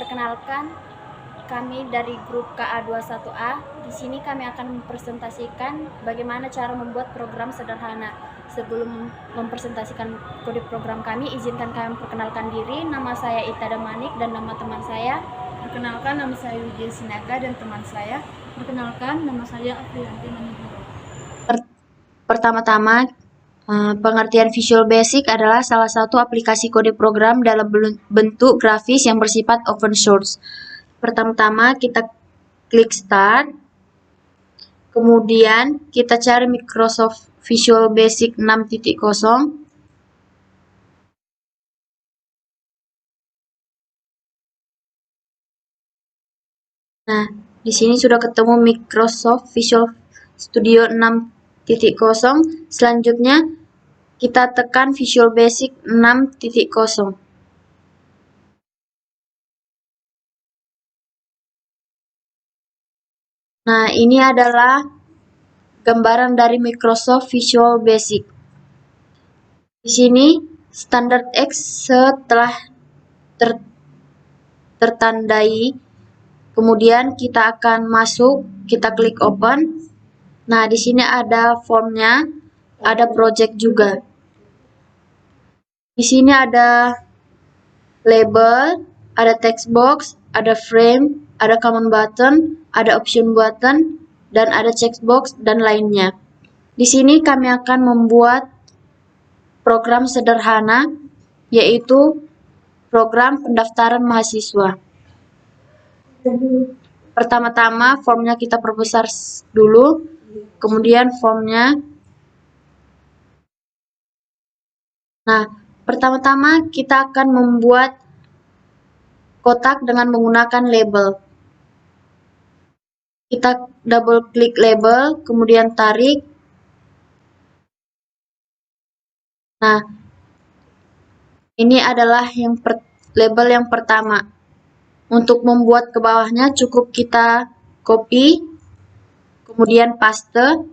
Perkenalkan, kami dari grup KA21A. Di sini kami akan mempresentasikan bagaimana cara membuat program sederhana. Sebelum mempresentasikan kode program kami, izinkan kami memperkenalkan diri. Nama saya Ita Damanik dan nama teman saya. Perkenalkan, nama saya Wijaya Sinaga dan teman saya. Perkenalkan, nama saya Afriyanti Manihuro. Pertama-tama, pengertian Visual Basic adalah salah satu aplikasi kode program dalam bentuk grafis yang bersifat open source. Pertama-tama kita klik Start, kemudian kita cari Microsoft Visual Basic 6.0. Nah, di sini sudah ketemu Microsoft Visual Studio 6.0. Selanjutnya kita tekan Visual Basic 6.0. Nah, ini adalah gambaran dari Microsoft Visual Basic. Di sini standar X setelah tertandai, kemudian kita akan masuk, kita klik open. Nah, di sini ada formnya, ada project juga. Di sini ada label, ada text box, ada frame, ada command button, ada option button, dan ada checkbox dan lainnya. Di sini kami akan membuat program sederhana, yaitu program pendaftaran mahasiswa. Pertama-tama formnya kita perbesar dulu, kemudian formnya. Nah, pertama-tama kita akan membuat kotak dengan menggunakan label. Kita double klik label, kemudian tarik. Nah, ini adalah label yang pertama. Untuk membuat ke bawahnya cukup kita copy, kemudian paste.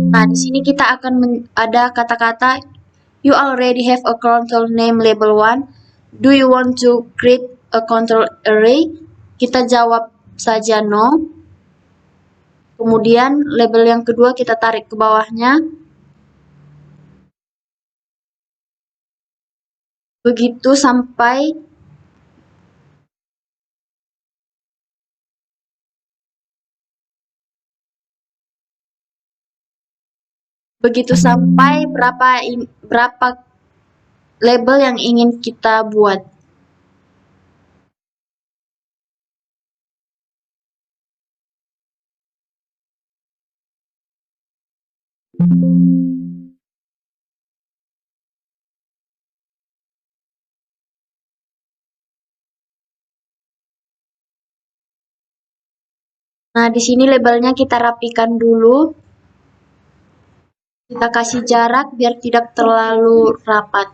Nah, di sini kita akan ada kata-kata you already have a control name label 1. Do you want to create a control array? Kita jawab saja no. Kemudian label yang kedua kita tarik ke bawahnya. Begitu sampai berapa label yang ingin kita buat. Nah, di sini labelnya kita rapikan dulu. Kita kasih jarak biar tidak terlalu rapat.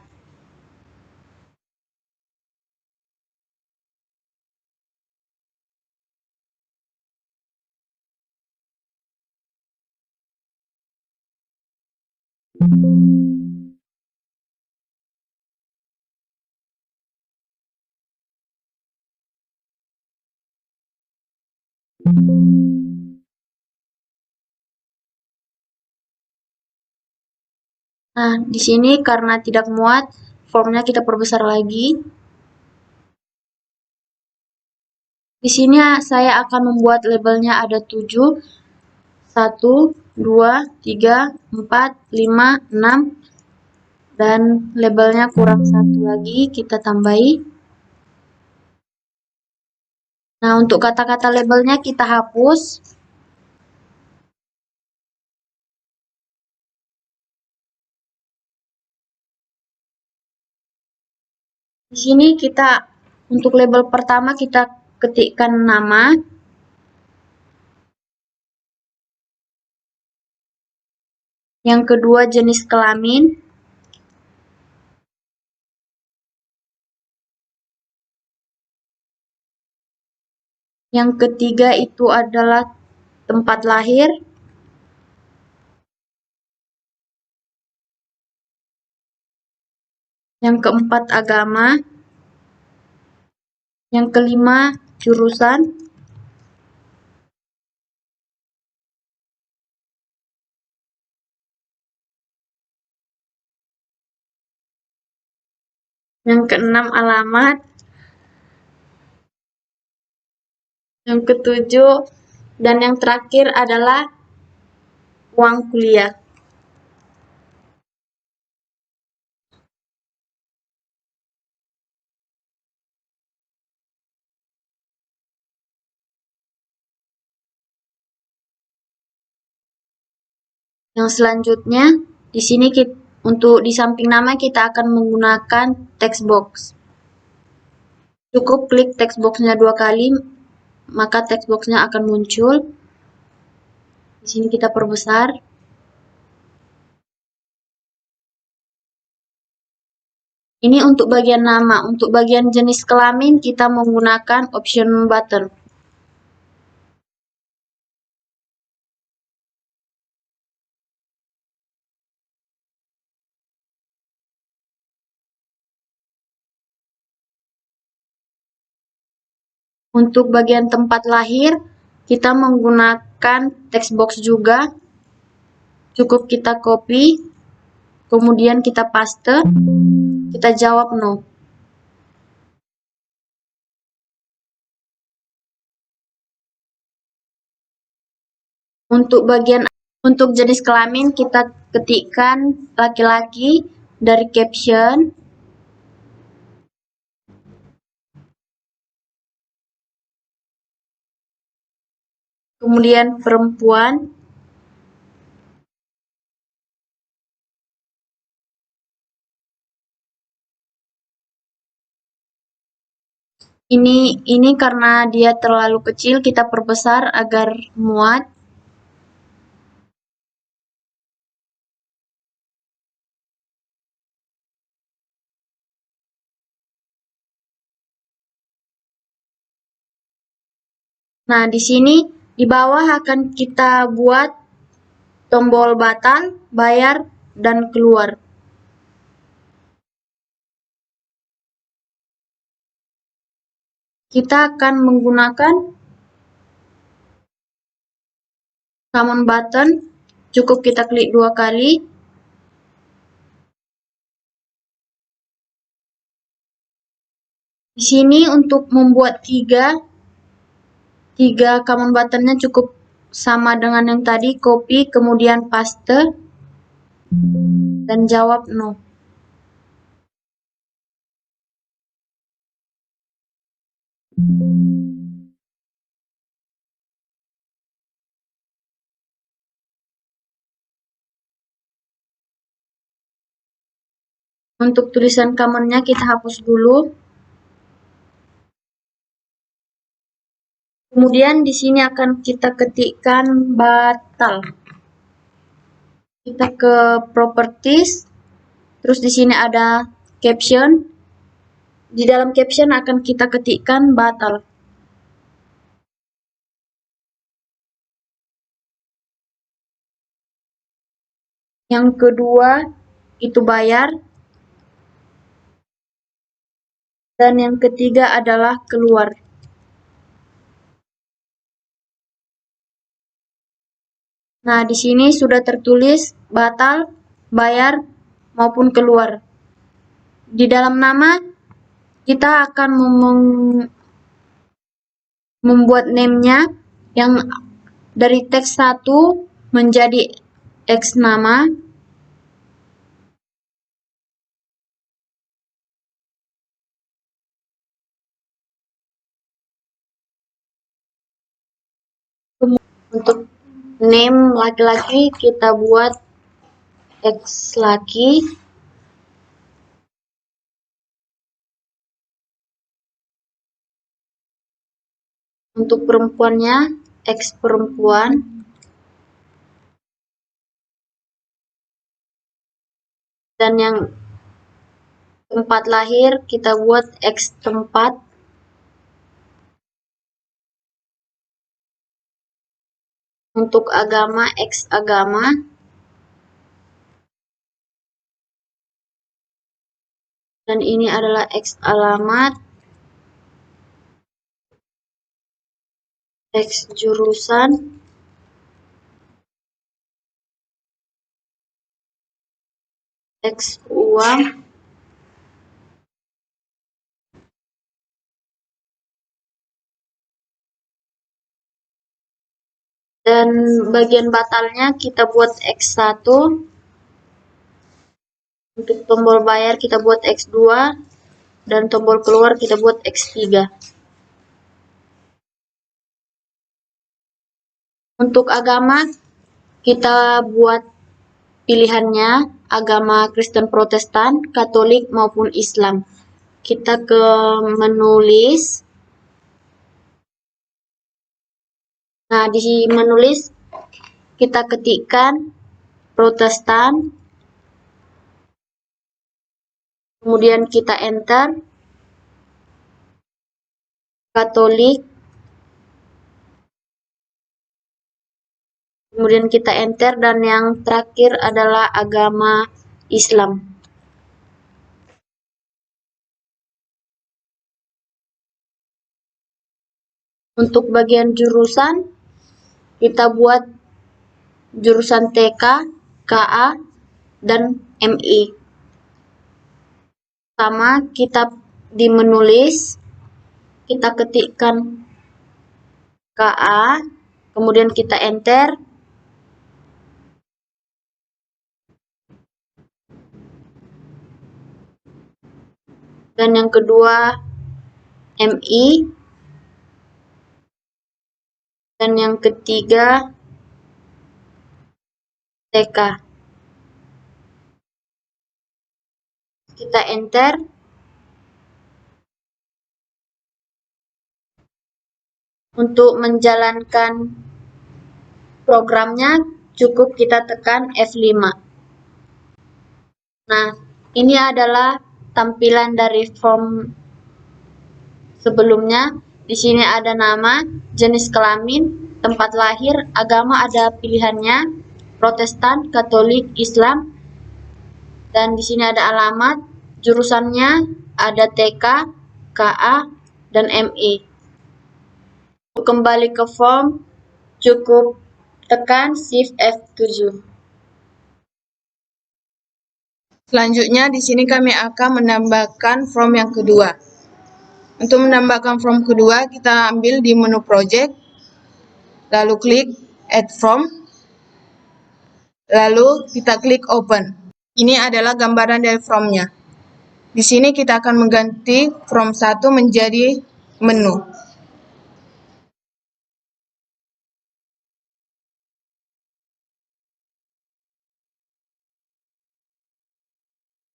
Nah, di sini karena tidak muat, formnya kita perbesar lagi. Di sini saya akan membuat labelnya ada 7. 1, 2, 3, 4, 5, 6. Dan labelnya kurang 1 lagi, kita tambahi. Nah, untuk kata-kata labelnya kita hapus. Di sini kita untuk label pertama kita ketikkan nama. Yang kedua jenis kelamin. Yang ketiga itu adalah tempat lahir. Yang keempat agama. Yang kelima, jurusan. Yang keenam, alamat. Yang ketujuh dan yang terakhir adalah uang kuliah. Yang selanjutnya, di sini untuk di samping nama kita akan menggunakan text box. Cukup klik text box-nya 2 kali, maka text box-nya akan muncul. Di sini kita perbesar. Ini untuk bagian nama. Untuk bagian jenis kelamin kita menggunakan option button. Untuk bagian tempat lahir, kita menggunakan text box juga. Cukup kita copy, kemudian kita paste, kita jawab no. Untuk jenis kelamin kita ketikkan laki-laki dari caption. Kemudian perempuan. Ini karena dia terlalu kecil, kita perbesar agar muat. Nah, di sini di bawah akan kita buat tombol batal, bayar, dan keluar. Kita akan menggunakan common button, cukup kita klik 2 kali. Di sini untuk membuat tiga common buttonnya cukup sama dengan yang tadi, copy, kemudian paste, dan jawab no. Untuk tulisan commonnya kita hapus dulu. Kemudian di sini akan kita ketikkan batal. Kita ke properties, terus di sini ada caption. Di dalam caption akan kita ketikkan batal. Yang kedua itu bayar. Dan yang ketiga adalah keluar. Nah, di sini sudah tertulis batal, bayar, maupun keluar. Di dalam nama, kita akan membuat name-nya yang dari teks 1 menjadi X nama. Untuk name laki-laki kita buat X laki. Untuk perempuannya X perempuan. Dan yang tempat lahir kita buat X tempat. Untuk agama X agama. Dan ini adalah X alamat. teks jurusan, teks uang, dan bagian batalnya kita buat X1. Untuk tombol bayar kita buat X2, dan tombol keluar kita buat X3. Untuk agama, kita buat pilihannya agama Kristen Protestan, Katolik, maupun Islam. Kita ke menulis. Nah, di menulis kita ketikkan Protestan, kemudian kita enter, Katolik, kemudian kita enter, dan yang terakhir adalah agama Islam. Untuk bagian jurusan, kita buat jurusan TK, KA, dan MI. Pertama, kita di menulis, kita ketikkan KA, kemudian kita enter. Dan yang kedua MI. Dan yang ketiga TK. Kita enter. Untuk menjalankan programnya cukup kita tekan F5. Nah, ini adalah tampilan dari form sebelumnya. Di sini ada nama, jenis kelamin, tempat lahir, agama ada pilihannya, Protestan, Katolik, Islam, dan di sini ada alamat, jurusannya ada TK, KA, dan MI. Untuk kembali ke form, cukup tekan Shift F7. Selanjutnya di sini kami akan menambahkan form yang kedua. Untuk menambahkan form kedua, kita ambil di menu project, lalu klik add form, lalu kita klik open. Ini adalah gambaran dari formnya. Di sini kita akan mengganti form 1 menjadi menu.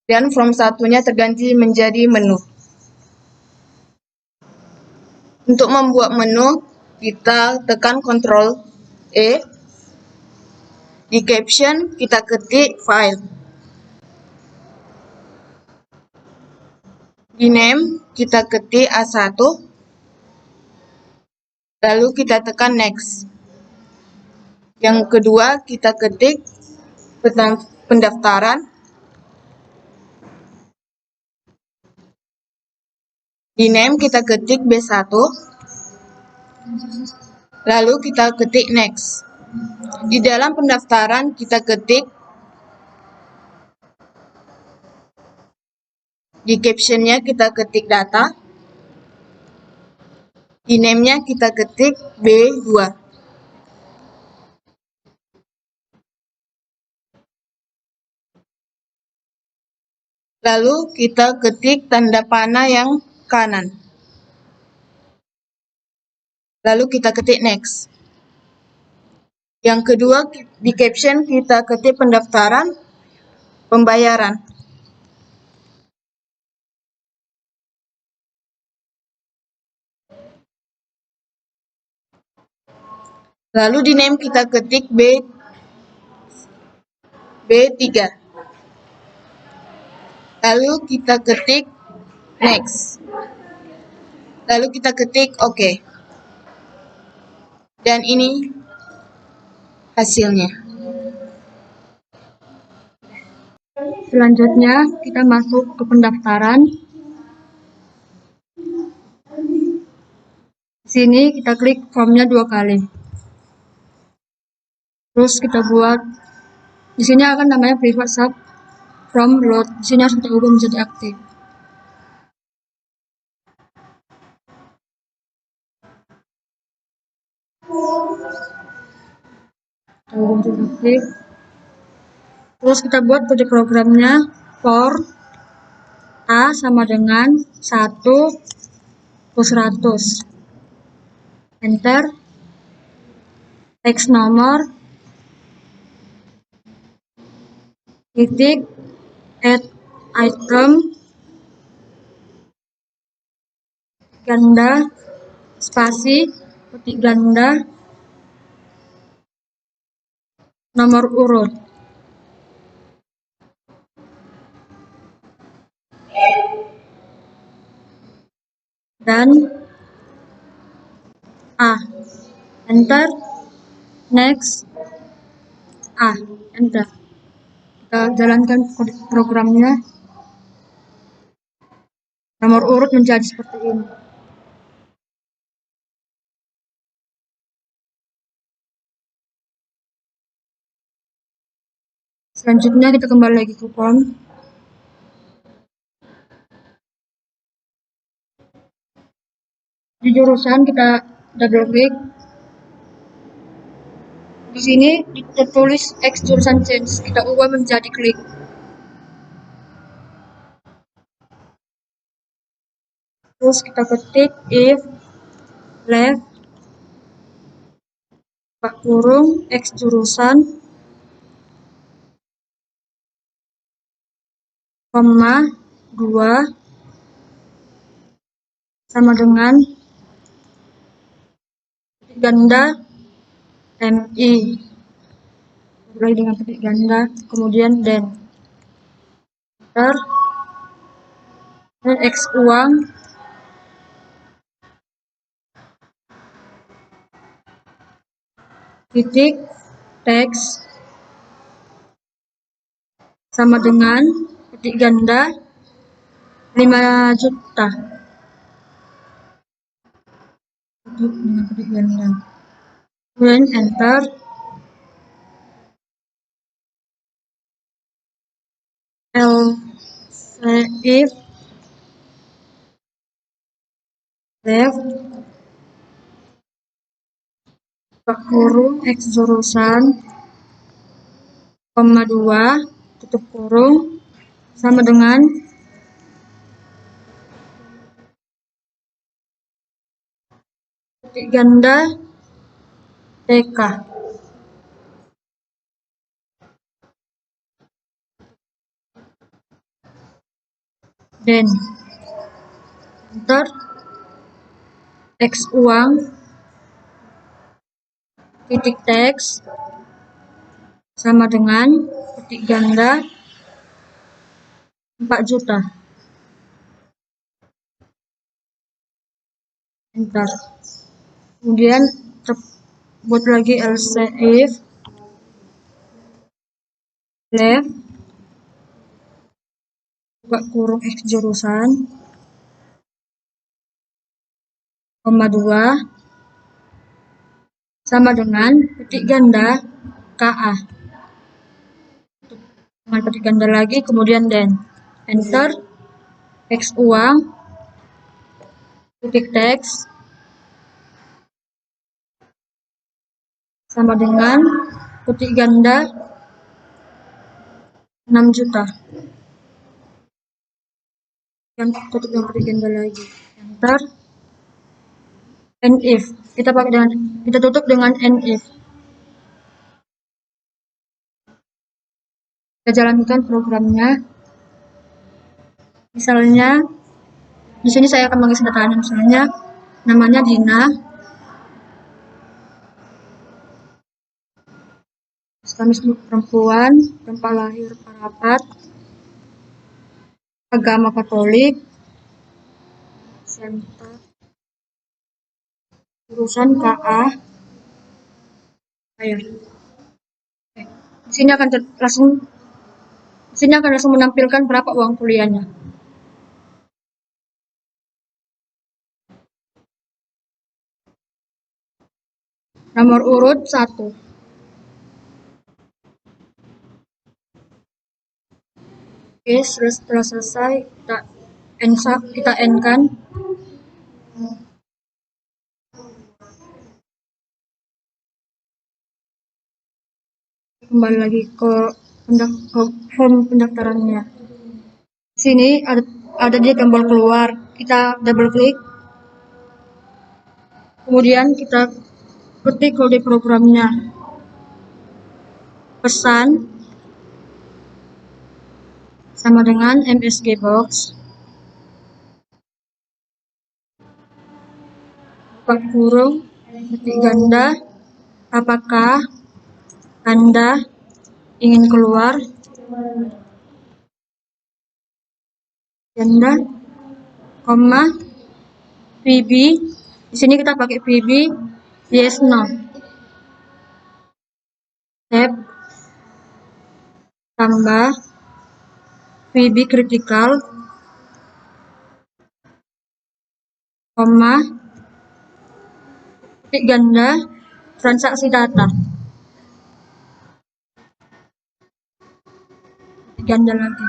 Dan form satunya terganti menjadi menu. Untuk membuat menu, kita tekan Ctrl E. Di caption, kita ketik file. Di name, kita ketik A1. Lalu kita tekan next. Yang kedua, kita ketik pendaftaran. Di name kita ketik B1, lalu kita ketik next. Di dalam pendaftaran kita ketik, di captionnya kita ketik data, di name-nya kita ketik B2. Lalu kita ketik tanda panah yang kanan. Lalu kita ketik next. Yang kedua, di caption kita ketik pendaftaran, pembayaran. Lalu di name kita ketik B3. Lalu kita ketik next. Lalu kita ketik OK. Dan ini hasilnya. Selanjutnya kita masuk ke pendaftaran. Sini kita klik formnya 2 kali. Terus kita buat di sini akan namanya private sub from load. Di sini harus kita ubah menjadi aktif. Kita ubah menjadi aktif. Terus kita buat kode programnya for A sama dengan 1 plus 100. Enter. Teks nomor titik add item ganda spasi petik ganda nomor urut. Dan A. Enter. Next. A. Enter. Kita jalankan programnya. Nomor urut menjadi seperti ini. Selanjutnya kita kembali lagi ke form. Di jurusan kita double klik. Di sini tertulis X jurusan change. Kita ubah menjadi klik. Terus kita ketik if left buka kurung X jurusan koma 2 sama dengan ganda MI mulai dengan petik ganda kemudian dan X uang titik teks sama dengan petik ganda 5 juta dengan petik ganda. Kemudian enter. If left buka kurung X jurusan koma 2 tutup kurung sama dengan petik ganda TK. Dan enter. X uang titik teks sama dengan petik ganda 4 juta. Enter. Kemudian buat lagi else if left buka kurung X jurusan koma 2 sama dengan petik ganda KA dengan petik ganda lagi kemudian dan enter. X uang titik teks sama dengan petik ganda 6 juta. Yang tutup dengan petik ganda lagi. Enter. And if kita tutup dengan and if. Kita jalankan programnya. Misalnya di sini saya akan mengisi datanya, misalnya namanya Dina, status perempuan, tempat lahir Parapat, agama Katolik, center, jurusan KA, bayar. Di sini akan langsung menampilkan berapa uang kuliahnya. nomor urut 1. Oke, setelah selesai kita end-kan. Kembali lagi ke form pendaftarannya. Sini ada dia tombol keluar, kita double klik. Kemudian kita ketik kode programnya. Pesan sama dengan MSG Box. Buka kurung, ketik ganda, apakah Anda ingin keluar? Ganda, koma, VB. Di sini kita pakai VB, yes no. Tab, tambah, VB critical, koma, ketik ganda, transaksi data. Ketik ganda lagi.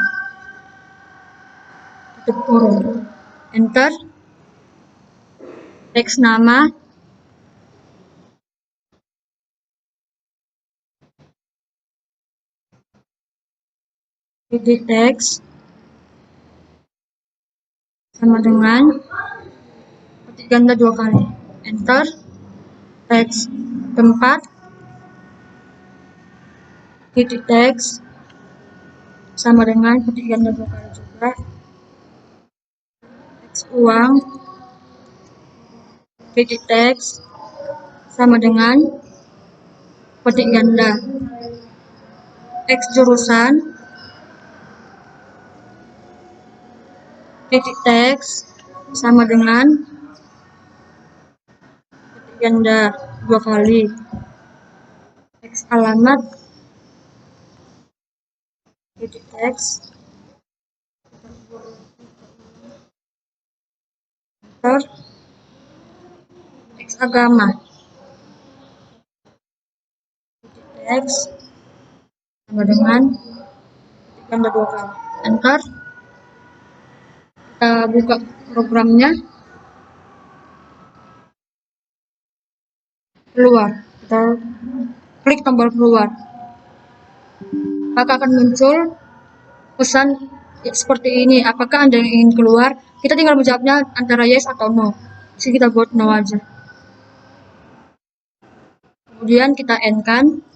Tutup kurung. Enter. Teks nama. Edit teks. Sama dengan ketik ganda 2 kali. Enter. Teks tempat. Titik teks. Sama dengan ketik ganda 2 kali juga. Teks uang. Titik teks. Sama dengan ketik ganda. Teks jurusan. Titik teks. Sama dengan ketik ganda 2 kali. Teks alamat. Titik teks. Enter. Teks agama. Titik teks. Sama dengan ketik ganda 2 kali. Enter. Kita buka programnya. Keluar. Kita klik tombol keluar. Maka akan muncul pesan seperti ini. Apakah Anda ingin keluar? Kita tinggal menjawabnya antara yes atau no. Jadi kita buat no aja. Kemudian kita end-kan.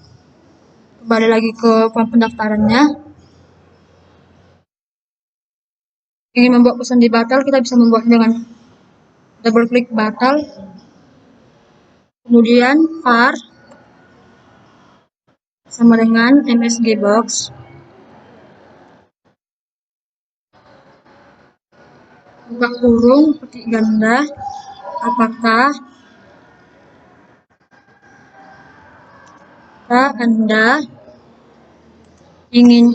Kembali lagi ke form pendaftarannya. Ingin membuat pesan di batal, kita bisa membuatnya dengan double klik batal. Kemudian var sama dengan MSG Box. Buka kurung, ketik ganda, apakah Anda ingin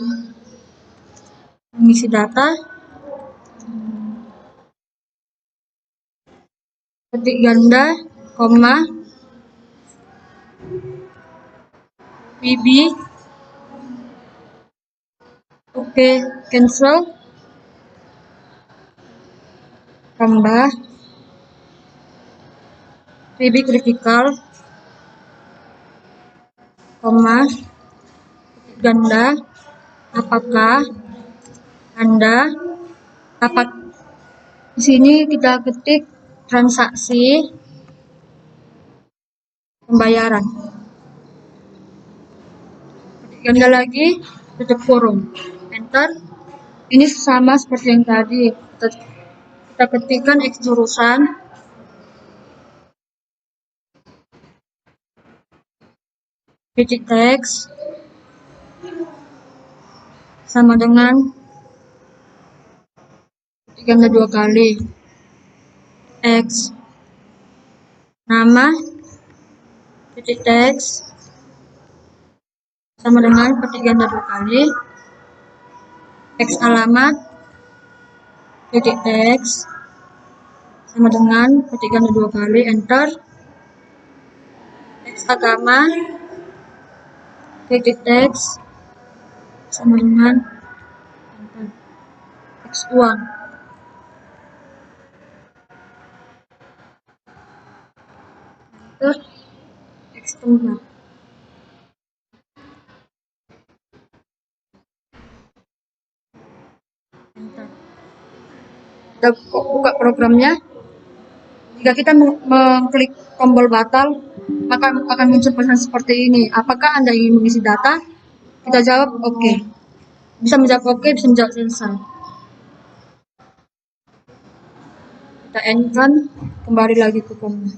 mengisi data? Ketik ganda, koma, VB, oke, cancel, tambah, VB critical, koma, ketik ganda, apakah Anda di sini kita ketik transaksi pembayaran. Ketik ganda lagi, tutup kurung. Enter. Ini sama seperti yang tadi. Kita ketikkan X jurusan. Titik teks. Sama dengan ketik ganda 2 kali. X. Nama. Titik teks. Sama dengan ketik ganda 2 kali. Teks alamat. Titik teks. Sama dengan ketik ganda 2 kali. Enter. Teks agama, klik di teks, sama dengan teks uang. Enter, eksternal. Enter. Kita buka programnya. Jika kita mengklik tombol batal, maka akan muncul pesan seperti ini. Apakah Anda ingin mengisi data? Kita jawab oke. Bisa menjawab oke, bisa menjawab selesai. Kita enter, kembali lagi ke formnya.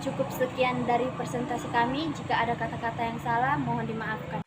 Cukup sekian dari presentasi kami. Jika ada kata-kata yang salah, mohon dimaafkan.